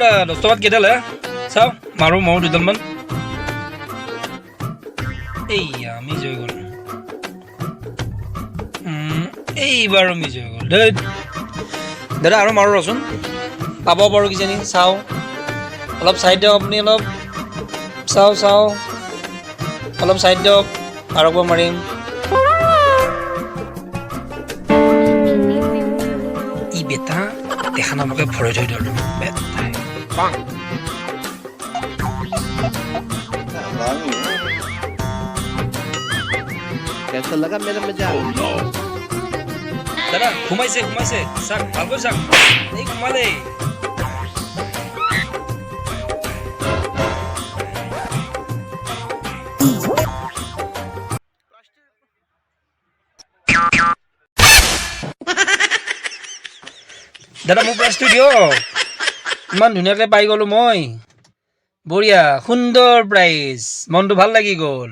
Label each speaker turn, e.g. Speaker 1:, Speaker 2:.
Speaker 1: দাদা 10 টকাত কেইডাল হে চাওঁ মাৰোঁ ময়ো দুডালমান এইয়া মিছ হৈ গ'ল এইবাৰো মিছ হৈ গ'ল দেই দাদা আৰু মাৰোঁ ৰচোন পাব পাৰোঁ কিজানি চাওঁ অলপ চাইড দিয়ক আপুনি অলপ চাওঁ অলপ চাইড দিয়ক আৰু একবাৰ মাৰিম ই বেটা দেখা নামকে ভৰাই থৈ দিলোঁ বেটাই
Speaker 2: कैसा लगा मेरा मजाक
Speaker 1: দাদা ঘুমাইছে চাক ভালকৈ চাক এই ঘুমালে দাদা মোৰ প্ৰাইজটো দিয়ক ইমান ধুনীয়াকৈ পাই গ'লোঁ মই বঢ়িয়া সুন্দৰ প্ৰাইজ মনটো ভাল লাগি গ'ল